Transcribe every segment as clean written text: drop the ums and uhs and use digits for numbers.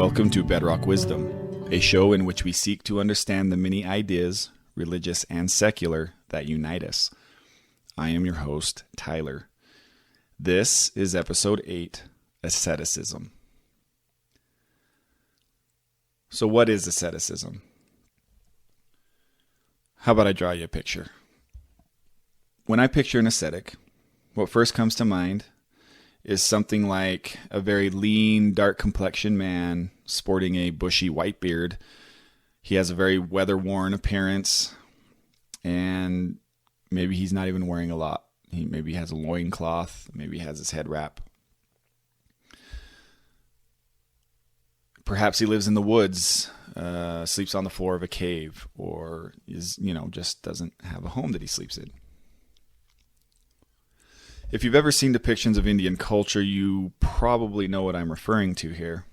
Welcome to Bedrock Wisdom, a show in which we seek to understand the many ideas, religious and secular, that unite us. I am your host, Tyler. This is episode 8, Asceticism. So what is asceticism? How about I draw you a picture? When I picture an ascetic, what first comes to mind is something like a very lean, dark-complexioned man sporting a bushy white beard. He has a very weather-worn appearance, and maybe he's not even wearing a lot. He maybe has a loincloth, maybe he has his head wrap. Perhaps he lives in the woods, sleeps on the floor of a cave, or just doesn't have a home that he sleeps in. If you've ever seen depictions of Indian culture, you probably know what I'm referring to here.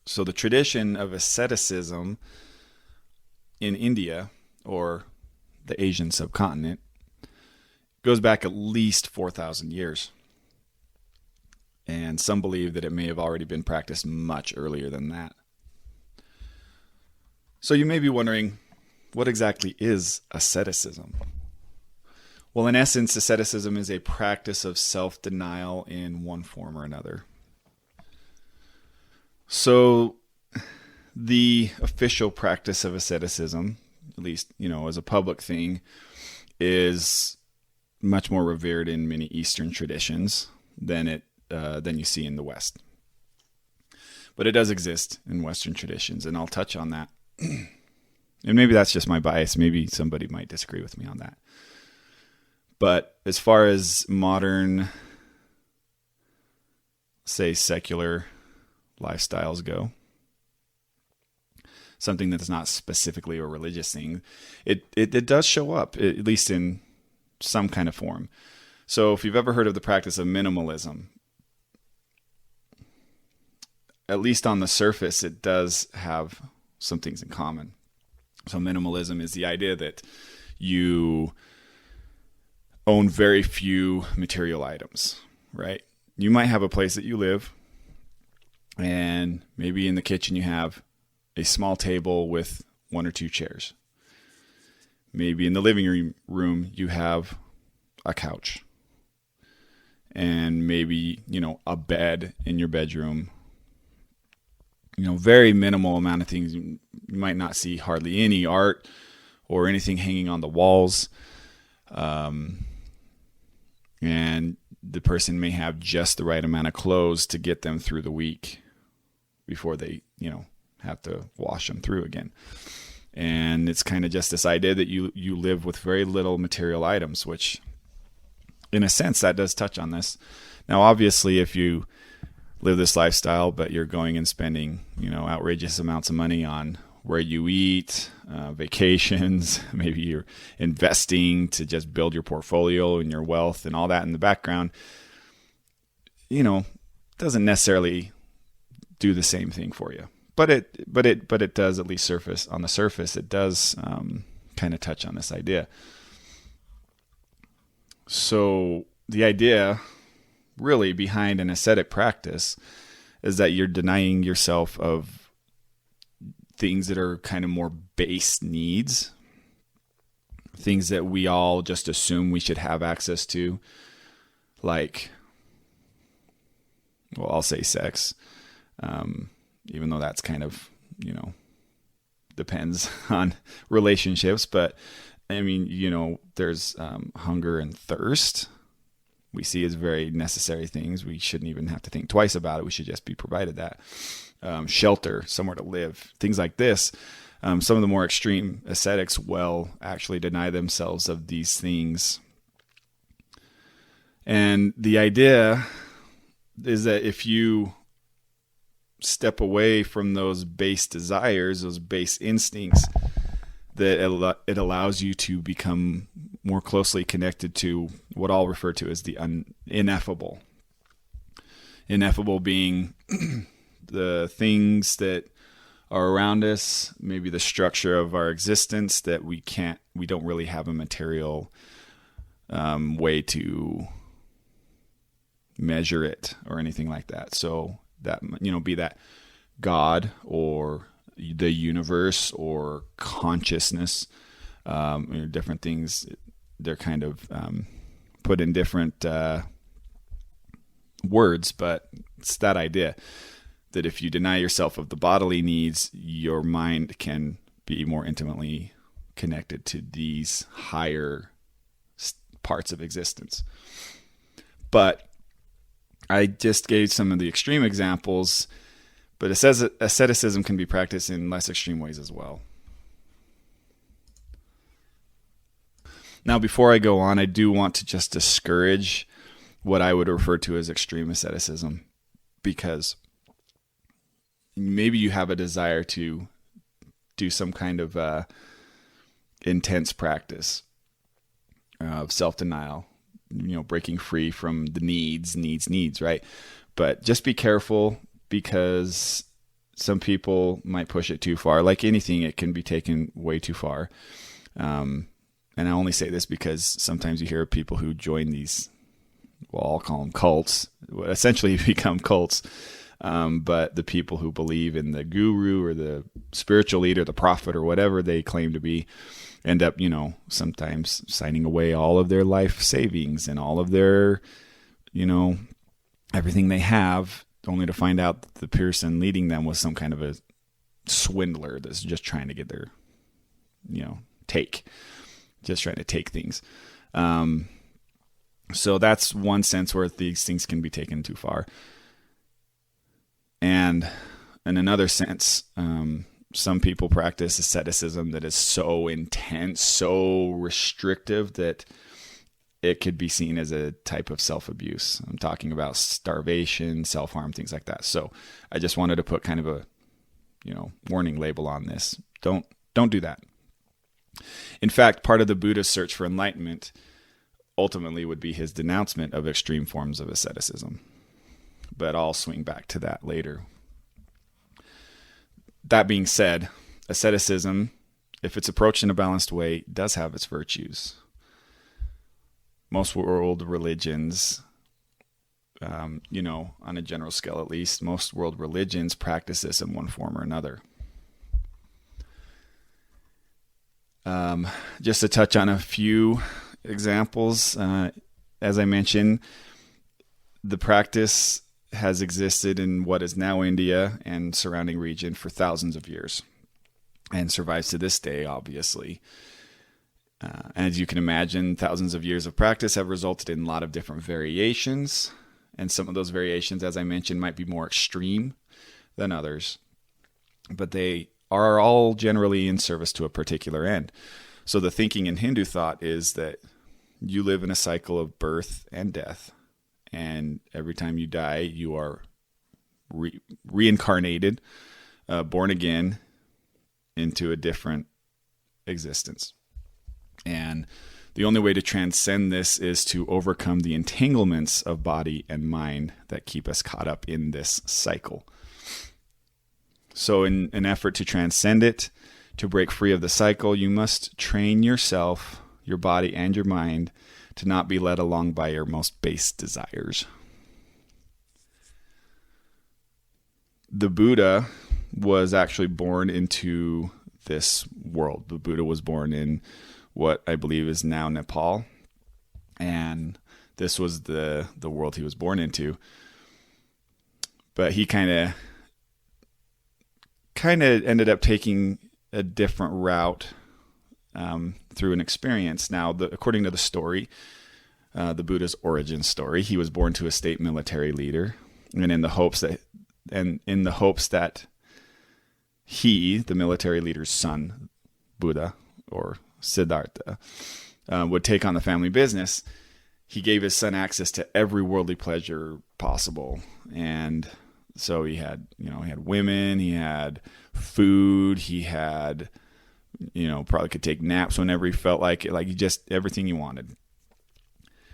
So the tradition of asceticism in India, or the Asian subcontinent, goes back at least 4,000 years. And some believe that it may have already been practiced much earlier than that. So you may be wondering, what exactly is asceticism? Well, in essence, asceticism is a practice of self-denial in one form or another. So the official practice of asceticism, at least, as a public thing, is much more revered in many Eastern traditions than you see in the West. But it does exist in Western traditions, and I'll touch on that. And maybe that's just my bias. Maybe somebody might disagree with me on that. But as far as modern, say, secular lifestyles go, something that's not specifically a religious thing, it does show up, at least in some kind of form. So if you've ever heard of the practice of minimalism, at least on the surface, it does have some things in common. So minimalism is the idea that you own very few material items, right? You might have a place that you live, and maybe in the kitchen you have a small table with 1 or 2 chairs. Maybe in the living room you have a couch, and maybe, a bed in your bedroom. Very minimal amount of things. You might not see hardly any art or anything hanging on the walls. And the person may have just the right amount of clothes to get them through the week before they, have to wash them through again. And it's kind of just this idea that you live with very little material items, which in a sense that does touch on this. Now, obviously, if you live this lifestyle, but you're going and spending, outrageous amounts of money on where you eat, vacations, maybe you're investing to just build your portfolio and your wealth and all that in the background, doesn't necessarily do the same thing for you. But it does, at least on the surface, it does kind of touch on this idea. So the idea really behind an ascetic practice is that you're denying yourself of things that are kind of more base needs, things that we all just assume we should have access to, like, well, I'll say sex, even though that's kind of, depends on relationships. But I mean, there's hunger and thirst. We see as very necessary things. We shouldn't even have to think twice about it. We should just be provided that. Shelter, somewhere to live, things like this. Some of the more extreme ascetics will actually deny themselves of these things. And the idea is that if you step away from those base desires, those base instincts, that it allows you to become more closely connected to what I'll refer to as the ineffable. Ineffable being the things that are around us, maybe the structure of our existence that we don't really have a material way to measure it or anything like that. So that, be that God or the universe or consciousness, different things. They're kind of put in different words, but it's that idea that if you deny yourself of the bodily needs, your mind can be more intimately connected to these higher parts of existence. But I just gave some of the extreme examples, but it says that asceticism can be practiced in less extreme ways as well. Now, before I go on, I do want to just discourage what I would refer to as extreme asceticism, because maybe you have a desire to do some kind of intense practice of self-denial, breaking free from the needs, right? But just be careful, because some people might push it too far. Like anything, it can be taken way too far. And I only say this because sometimes you hear people who join these, well, I'll call them cults, essentially become cults. But the people who believe in the guru or the spiritual leader, the prophet or whatever they claim to be, end up, sometimes signing away all of their life savings and all of their, everything they have, only to find out that the person leading them was some kind of a swindler that's just trying to get their, just trying to take things. So that's one sense where these things can be taken too far. And in another sense, some people practice asceticism that is so intense, so restrictive that it could be seen as a type of self-abuse. I'm talking about starvation, self-harm, things like that. So I just wanted to put kind of a, warning label on this. Don't do that. In fact, part of the Buddha's search for enlightenment ultimately would be his denouncement of extreme forms of asceticism. But I'll swing back to that later. That being said, asceticism, if it's approached in a balanced way, does have its virtues. Most world religions, on a general scale at least, most world religions practice this in one form or another. Just to touch on a few examples, as I mentioned, the practice has existed in what is now India and surrounding region for thousands of years and survives to this day, obviously. As you can imagine, thousands of years of practice have resulted in a lot of different variations, and some of those variations, as I mentioned, might be more extreme than others, but they are all generally in service to a particular end. So the thinking in Hindu thought is that you live in a cycle of birth and death, and every time you die, you are reincarnated, born again into a different existence. And the only way to transcend this is to overcome the entanglements of body and mind that keep us caught up in this cycle. So in an effort to transcend it, to break free of the cycle, you must train yourself, your body and your mind, to not be led along by your most base desires. The Buddha was actually born into this world. The Buddha was born in what I believe is now Nepal, and this was the world he was born into. But he kind of ended up taking a different route through an experience. Now, according to the story, the Buddha's origin story, he was born to a state military leader, and in the hopes that he, the military leader's son, Buddha or Siddhartha, would take on the family business, he gave his son access to every worldly pleasure possible. And so he had women, he had food, he had, probably could take naps whenever he felt like it, like just everything he wanted.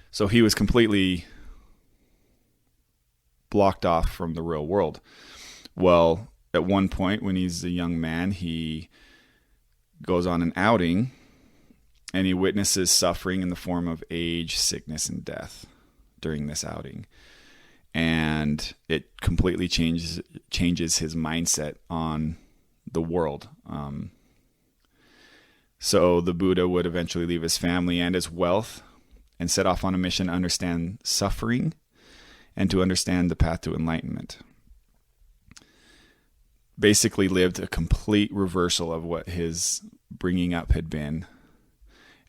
So he was completely blocked off from the real world. Well, at one point when he's a young man, he goes on an outing and he witnesses suffering in the form of age, sickness, and death during this outing. and it completely changes his mindset on the world. So the Buddha would eventually leave his family and his wealth and set off on a mission to understand suffering and to understand the path to enlightenment. Basically lived a complete reversal of what his bringing up had been.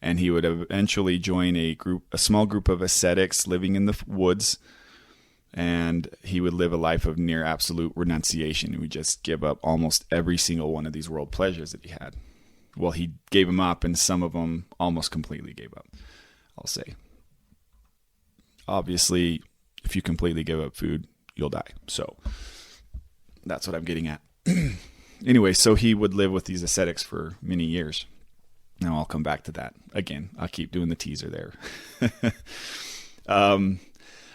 And he would eventually join a small group of ascetics living in the woods, and he would live a life of near absolute renunciation. He would just give up almost every single one of these world pleasures that he had. Well, he gave them up, and some of them almost completely gave up, I'll say. Obviously, if you completely give up food, you'll die. So that's what I'm getting at. Anyway, so he would live with these ascetics for many years. Now I'll come back to that. Again, I'll keep doing the teaser there.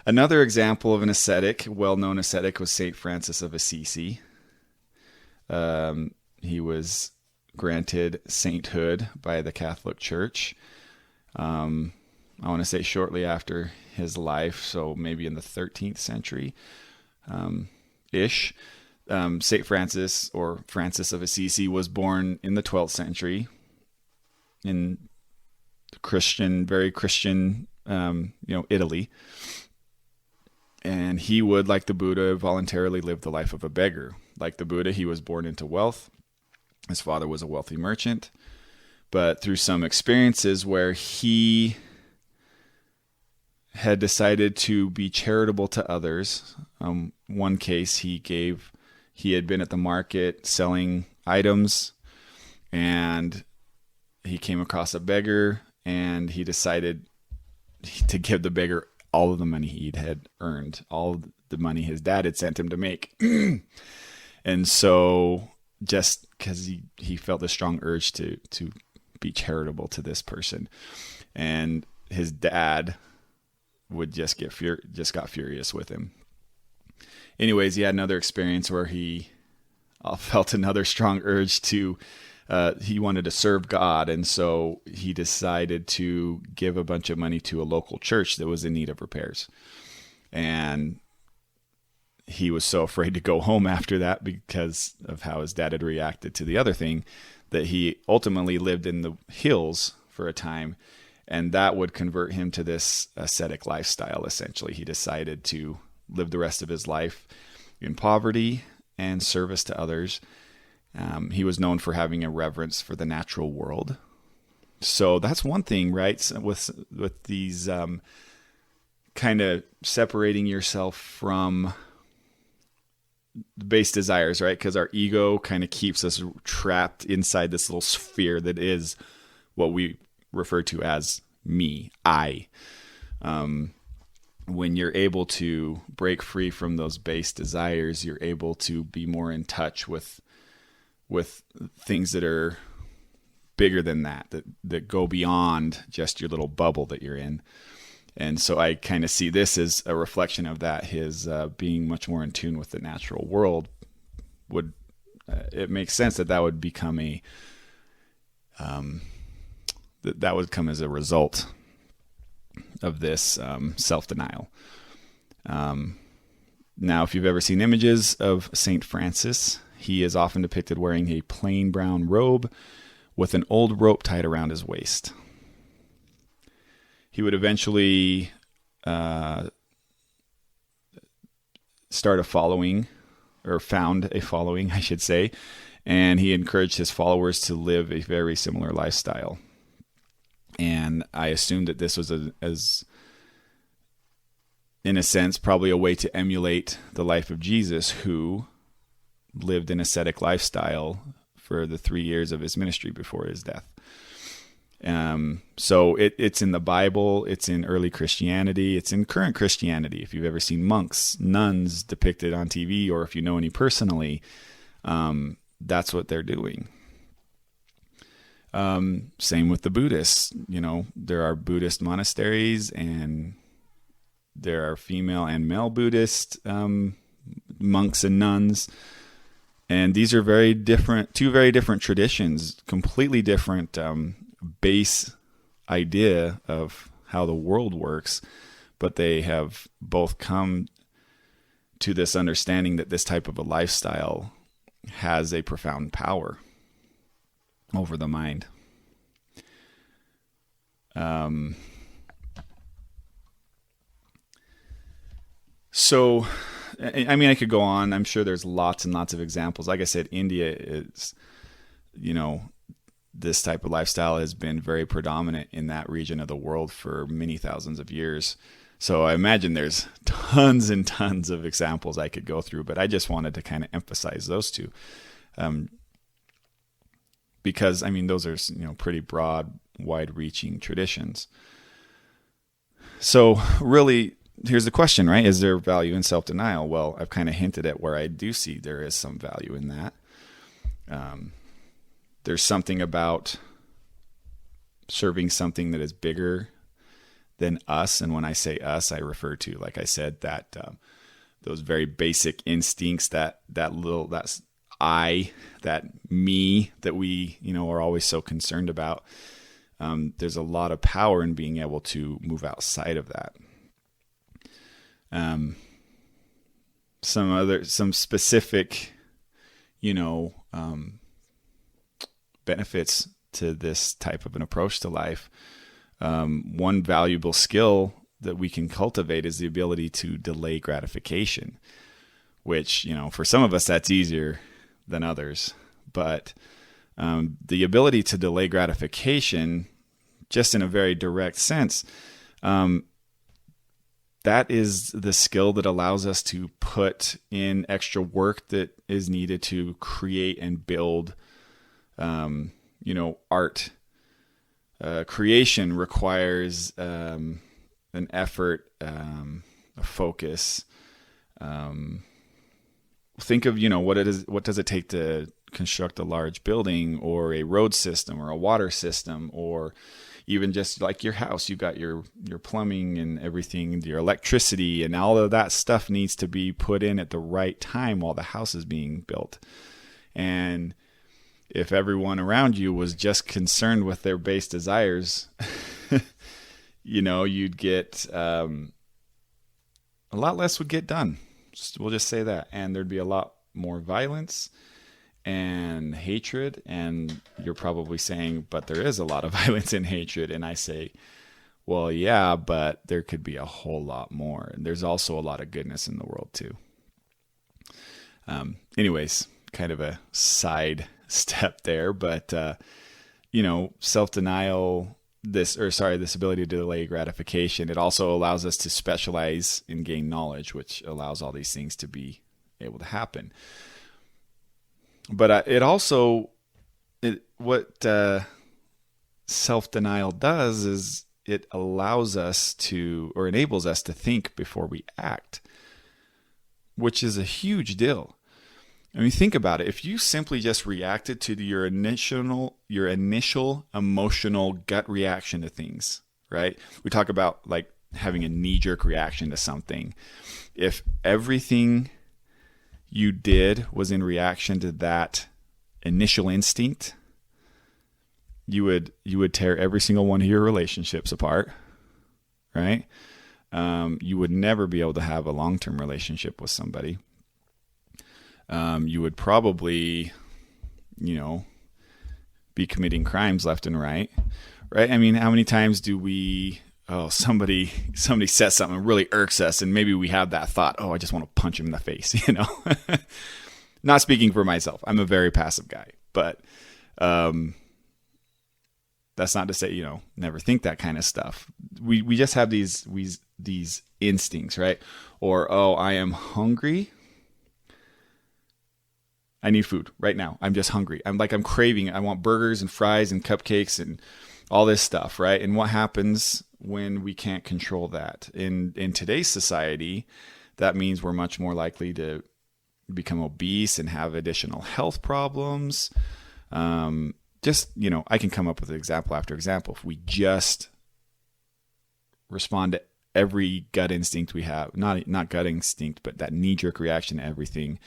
Another example of an ascetic, well-known ascetic, was St. Francis of Assisi. He was granted sainthood by the Catholic Church. I want to say shortly after his life, so maybe in the 13th century ish. St. Francis, or Francis of Assisi, was born in the 12th century in very Christian, Italy. And he would, like the Buddha, voluntarily live the life of a beggar. Like the Buddha, he was born into wealth. His father was a wealthy merchant. But through some experiences where he had decided to be charitable to others, one case he had been at the market selling items, and he came across a beggar, and he decided to give the beggar all of the money he had earned, all of the money his dad had sent him to make. And so just because he felt a strong urge to be charitable to this person, and his dad would just got furious with him. Anyways, he had another experience where he felt another strong urge he wanted to serve God, and so he decided to give a bunch of money to a local church that was in need of repairs. And he was so afraid to go home after that because of how his dad had reacted to the other thing, that he ultimately lived in the hills for a time, and that would convert him to this ascetic lifestyle. Essentially, he decided to live the rest of his life in poverty and service to others. He was known for having a reverence for the natural world. So that's one thing, right? So with these kind of separating yourself from the base desires, right? Because our ego kind of keeps us trapped inside this little sphere that is what we refer to as me, I. When you're able to break free from those base desires, you're able to be more in touch with things that are bigger than that go beyond just your little bubble that you're in. And so I kind of see this as a reflection of that. His being much more in tune with the natural world it makes sense that would become that would come as a result of this self-denial. Now, if you've ever seen images of St. Francis, he is often depicted wearing a plain brown robe with an old rope tied around his waist. He would eventually start a following, or found a following, I should say, and he encouraged his followers to live a very similar lifestyle. And I assume that this was in a sense, probably a way to emulate the life of Jesus, who lived an ascetic lifestyle for the 3 years of his ministry before his death. So it's in the Bible, it's in early Christianity, it's in current Christianity. If you've ever seen monks, nuns depicted on TV, or if you know any personally, that's what they're doing. Same with the Buddhists. There are Buddhist monasteries, and there are female and male Buddhist monks and nuns. And these are two very different traditions, completely different base idea of how the world works, but they have both come to this understanding that this type of a lifestyle has a profound power over the mind. So, I mean, I could go on. I'm sure there's lots and lots of examples. Like I said, India is, this type of lifestyle has been very predominant in that region of the world for many thousands of years. So I imagine there's tons and tons of examples I could go through, but I just wanted to kind of emphasize those two. Because, I mean, those are, pretty broad, wide-reaching traditions. So really, here's the question, right? Is there value in self-denial? Well, I've kind of hinted at where I do see there is some value in that. There's something about serving something that is bigger than us. And when I say us, I refer to, like I said, that those very basic instincts, that's I, that me that we, are always so concerned about. There's a lot of power in being able to move outside of that. Some specific, benefits to this type of an approach to life. One valuable skill that we can cultivate is the ability to delay gratification, which, for some of us, that's easier than others. But the ability to delay gratification, just in a very direct sense, that is the skill that allows us to put in extra work that is needed to create and build, art. Creation requires an effort, a focus. Think of, what does it take to construct a large building or a road system or a water system, or even just like your house. You got your plumbing and everything, your electricity, and all of that stuff needs to be put in at the right time while the house is being built. And if everyone around you was just concerned with their base desires, you'd get a lot less would get done. We'll just say that. And there'd be a lot more violence and hatred. And you're probably saying, but there is a lot of violence and hatred. And I say, well, yeah, but there could be a whole lot more. And there's also a lot of goodness in the world too. Anyways, kind of a side step there, but self-denial, this ability to delay gratification, it also allows us to specialize and gain knowledge, which allows all these things to be able to happen. But what self-denial does is it allows us to, or enables us to think before we act, which is a huge deal. I mean, think about it. If you simply just reacted to your initial emotional gut reaction to things, right? We talk about like having a knee-jerk reaction to something. If everything you did was in reaction to that initial instinct, you would tear every single one of your relationships apart, right? You would never be able to have a long-term relationship with somebody. You would probably, be committing crimes left and right? I mean, how many times do somebody says something that really irks us, and maybe we have that thought, I just want to punch him in the face, Not speaking for myself. I'm a very passive guy, but that's not to say, never think that kind of stuff. We just have these instincts, right? Or, I am hungry. I need food right now. I'm just hungry. I'm craving it. I want burgers and fries and cupcakes and all this stuff, right? And what happens when we can't control that? In today's society, that means we're much more likely to become obese and have additional health problems. I can come up with example after example. If we just respond to every gut instinct we have, not gut instinct, but that knee-jerk reaction to everything,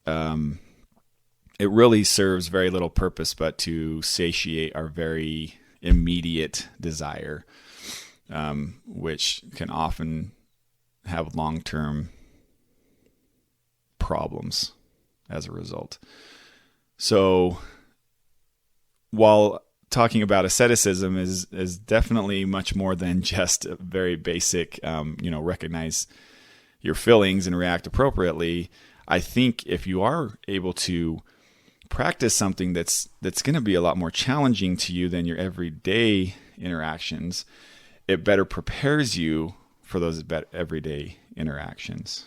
it really serves very little purpose but to satiate our very immediate desire, which can often have long-term problems as a result. So while talking about asceticism is definitely much more than just a very basic, recognize your feelings and react appropriately, I think if you are able to practice something that's going to be a lot more challenging to you than your everyday interactions, it better prepares you for those everyday interactions.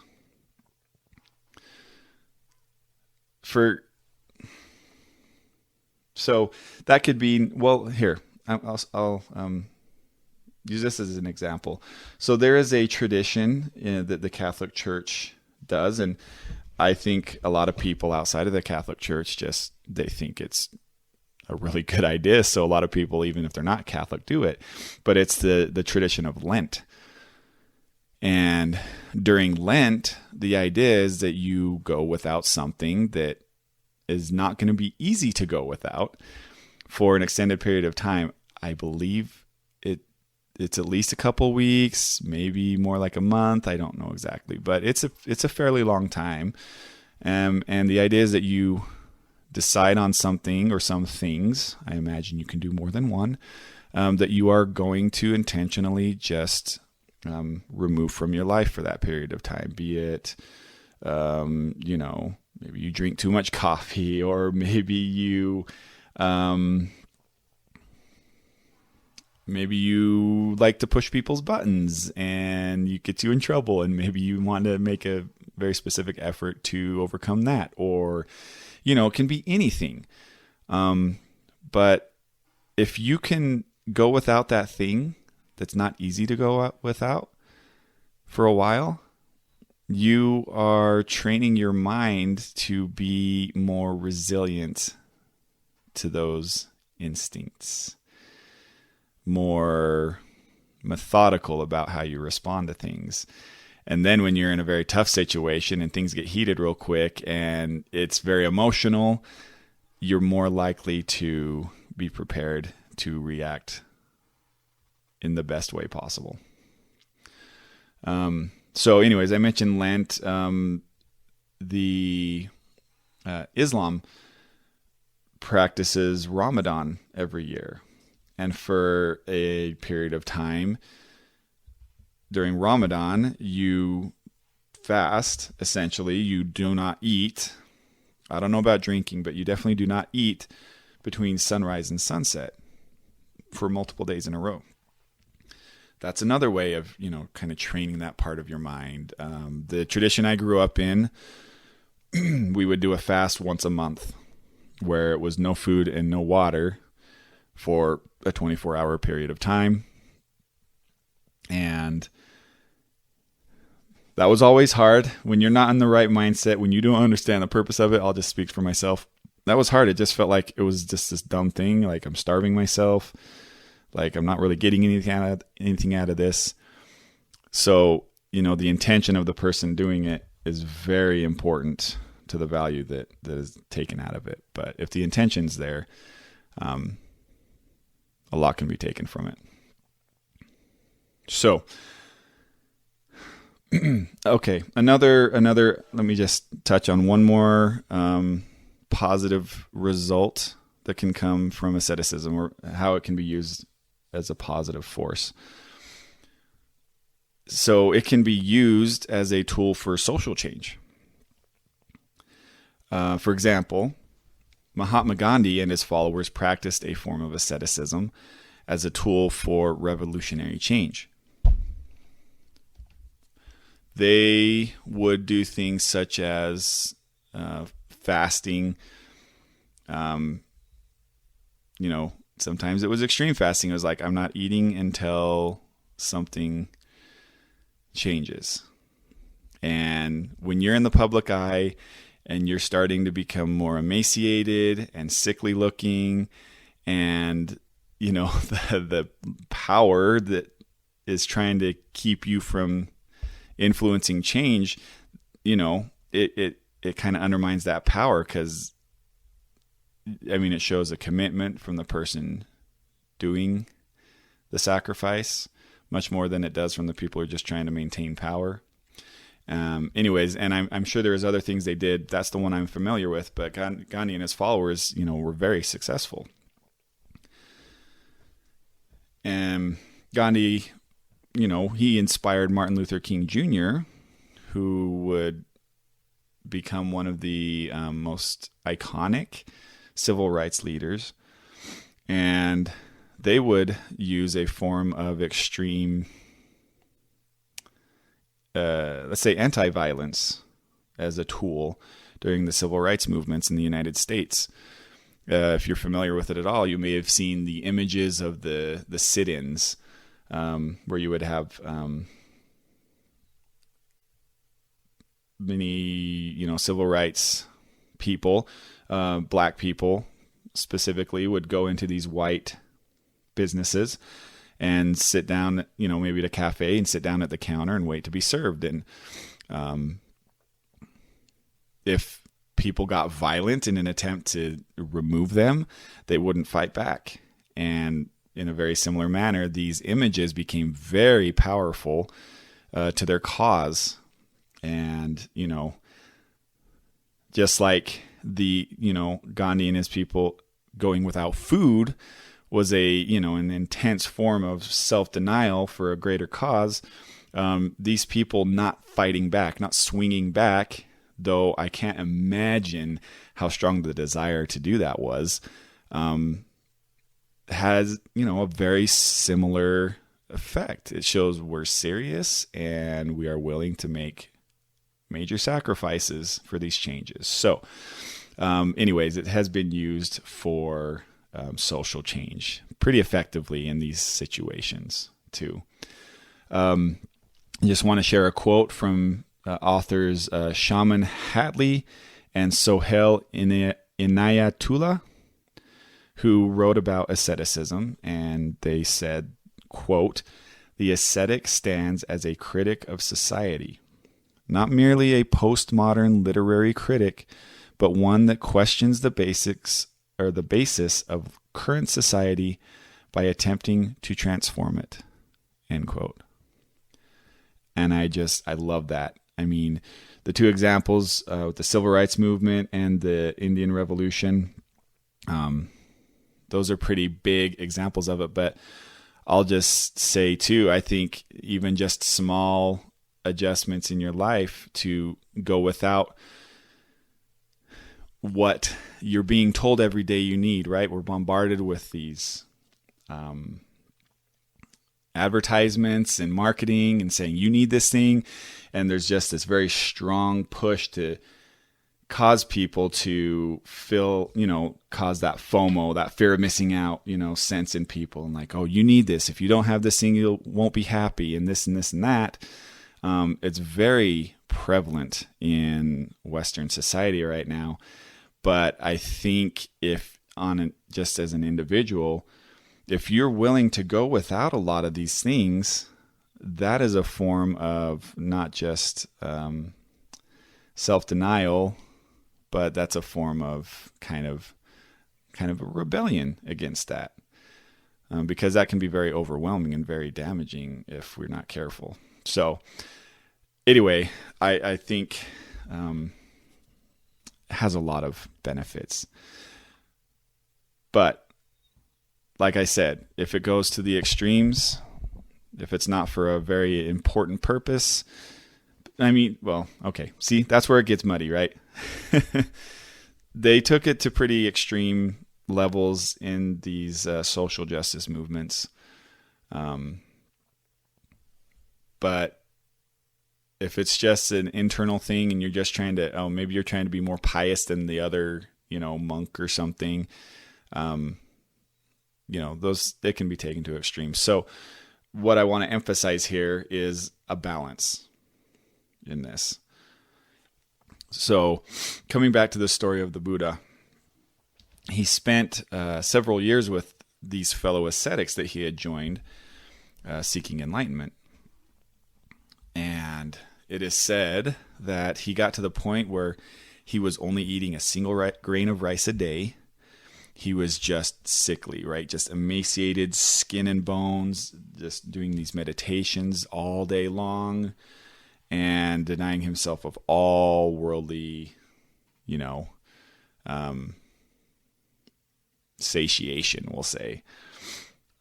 So that could be, well, here, I'll use this as an example. So there is a tradition that the Catholic Church does, and I think a lot of people outside of the Catholic Church they think it's a really good idea. So a lot of people, even if they're not Catholic, do it. But it's the tradition of Lent. And during Lent, the idea is that you go without something that is not going to be easy to go without for an extended period of time. I believe it's at least a couple weeks, maybe more like a month. I don't know exactly, but it's a fairly long time. And the idea is that you decide on something or some things. I imagine you can do more than one, that you are going to intentionally just remove from your life for that period of time. Be it, maybe you drink too much coffee, or maybe you like to push people's buttons and it gets you in trouble, and maybe you want to make a very specific effort to overcome that, or, it can be anything. But if you can go without that thing that's not easy to go without for a while, you are training your mind to be more resilient to those instincts, more methodical about how you respond to things. And then when you're in a very tough situation and things get heated real quick and it's very emotional, you're more likely to be prepared to react in the best way possible. So anyways, I mentioned Lent. The Islam practices Ramadan every year. And for a period of time during Ramadan, you fast, essentially. You do not eat. I don't know about drinking, but you definitely do not eat between sunrise and sunset for multiple days in a row. That's another way of, kind of training that part of your mind. The tradition I grew up in, we would do a fast once a month where it was no food and no water for a 24-hour period of time. And that was always hard when you're not in the right mindset, when you don't understand the purpose of it. I'll just speak for myself. That was hard. It just felt like it was just this dumb thing. Like I'm starving myself. Like I'm not really getting anything out of this. So, the intention of the person doing it is very important to the value that is taken out of it. But if the intention's there, a lot can be taken from it. So, okay, another. Let me just touch on one more positive result that can come from asceticism, or how it can be used as a positive force. So it can be used as a tool for social change. For example, Mahatma Gandhi and his followers practiced a form of asceticism as a tool for revolutionary change. They would do things such as fasting. Sometimes it was extreme fasting. It was like, I'm not eating until something changes. And when you're in the public eye and you're starting to become more emaciated and sickly looking, and the power that is trying to keep you from influencing change, it kind of undermines that power, because it shows a commitment from the person doing the sacrifice much more than it does from the people who are just trying to maintain power. Anyways, and I'm sure there was other things they did. That's the one I'm familiar with. But Gandhi and his followers, were very successful. And Gandhi, he inspired Martin Luther King Jr., who would become one of the most iconic civil rights leaders. And they would use a form of extreme, let's say, anti-violence as a tool during the civil rights movements in the United States. If you're familiar with it at all, you may have seen the images of the sit-ins, where you would have many, civil rights people, black people specifically, would go into these white businesses and sit down, maybe at a cafe, and sit down at the counter and wait to be served. And if people got violent in an attempt to remove them, they wouldn't fight back. And in a very similar manner, these images became very powerful to their cause. And, just like the, Gandhi and his people going without food was an intense form of self-denial for a greater cause. These people not fighting back, not swinging back, though I can't imagine how strong the desire to do that was, has, a very similar effect. It shows we're serious and we are willing to make major sacrifices for these changes. So, anyways, it has been used for social change pretty effectively in these situations too. I just want to share a quote from authors Shaman Hatley and Sohail Inayatullah, who wrote about asceticism, and they said, quote, "The ascetic stands as a critic of society, not merely a postmodern literary critic, but one that questions the basics or the basis of current society by attempting to transform it," end quote. And I love that. I mean, the two examples with the civil rights movement and the Indian Revolution, those are pretty big examples of it. But I'll just say too, I think even just small adjustments in your life to go without what you're being told every day you need, right? We're bombarded with these advertisements and marketing and saying you need this thing, and there's just this very strong push to cause people to feel, cause that FOMO, that fear of missing out, sense in people, and like, oh, you need this. If you don't have this thing, you won't be happy, and this and this and that. It's very prevalent in Western society right now. But I think just as an individual, if you're willing to go without a lot of these things, that is a form of not just self-denial, but that's a form of kind of a rebellion against that, because that can be very overwhelming and very damaging if we're not careful. So anyway, I think has a lot of benefits. But like I said, if it goes to the extremes, if it's not for a very important purpose, see, that's where it gets muddy, right? They took it to pretty extreme levels in these social justice movements. But if it's just an internal thing and you're just trying to, maybe you're trying to be more pious than the other, monk or something, those, they can be taken to extremes. So what I want to emphasize here is a balance in this. So coming back to the story of the Buddha, he spent several years with these fellow ascetics that he had joined, seeking enlightenment. And it is said that he got to the point where he was only eating a single grain of rice a day. He was just sickly, right? Just emaciated, skin and bones, just doing these meditations all day long. and denying himself of all worldly, satiation, we'll say.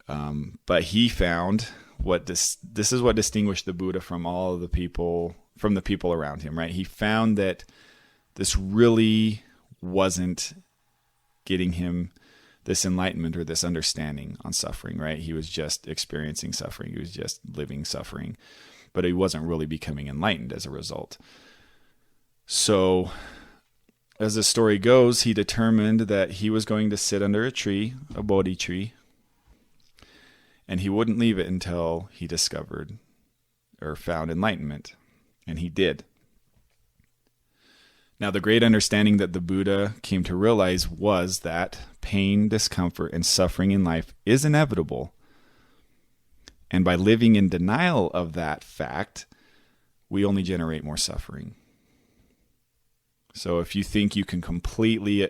But he found this is what distinguished the Buddha from all of the people around him, right? He found that this really wasn't getting him this enlightenment or this understanding on suffering, right? He was just experiencing suffering. He was just living suffering, but he wasn't really becoming enlightened as a result. So as the story goes, he determined that he was going to sit under a tree, a Bodhi tree, and he wouldn't leave it until he discovered or found enlightenment. And he did. Now, the great understanding that the Buddha came to realize was that pain, discomfort, and suffering in life is inevitable. And by living in denial of that fact, we only generate more suffering. So if you think you can completely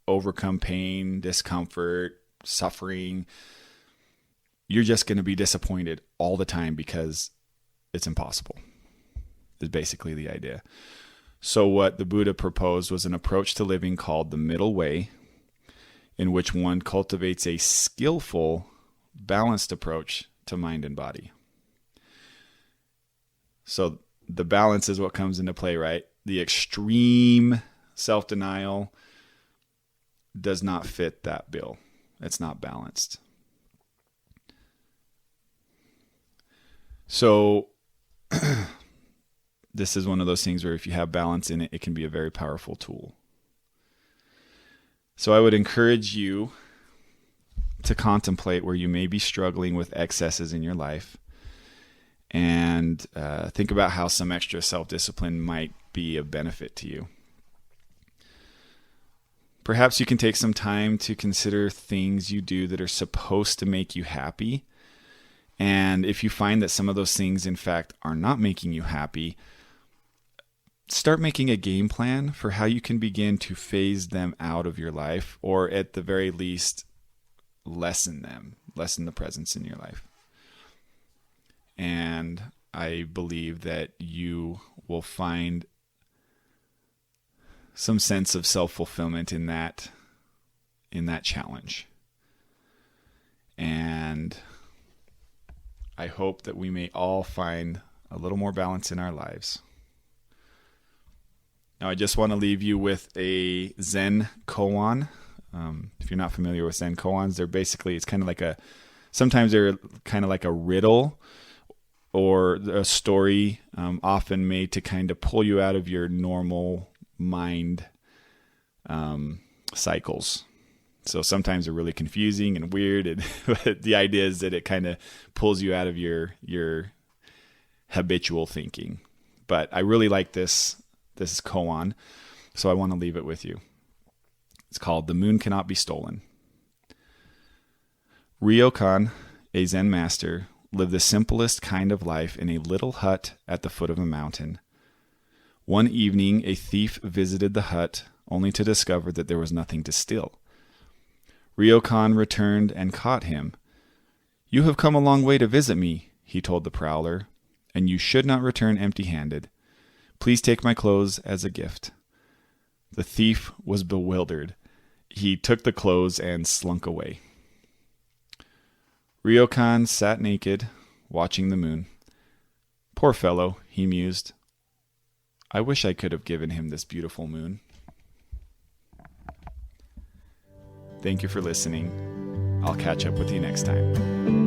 overcome pain, discomfort, suffering, you're just going to be disappointed all the time because it's impossible, is basically the idea. So what the Buddha proposed was an approach to living called the middle way, in which one cultivates a skillful, balanced approach to mind and body. So the balance is what comes into play, right? The extreme self-denial does not fit that bill. It's not balanced. So this is one of those things where if you have balance in it, it can be a very powerful tool. So I would encourage you to contemplate where you may be struggling with excesses in your life, and think about how some extra self-discipline might be of benefit to you. Perhaps you can take some time to consider things you do that are supposed to make you happy. And if you find that some of those things, in fact, are not making you happy, start making a game plan for how you can begin to phase them out of your life, or at the very least, lessen the presence in your life. And I believe that you will find some sense of self-fulfillment in that challenge. And I hope that we may all find a little more balance in our lives. Now, I just want to leave you with a Zen Koan. If you're not familiar with Zen Koans, sometimes they're kind of like a riddle or a story, often made to kind of pull you out of your normal mind cycles. So sometimes they're really confusing and weird, but the idea is that it kind of pulls you out of your habitual thinking. But I really like this is koan, so I want to leave it with you. It's called "The Moon Cannot Be Stolen." Ryokan, a Zen master, lived the simplest kind of life in a little hut at the foot of a mountain. One evening, a thief visited the hut, only to discover that there was nothing to steal. Ryokan returned and caught him. "You have come a long way to visit me," he told the prowler, "and you should not return empty-handed. Please take my clothes as a gift." The thief was bewildered. He took the clothes and slunk away. Ryokan sat naked, watching the moon. "Poor fellow," he mused. "I wish I could have given him this beautiful moon." Thank you for listening. I'll catch up with you next time.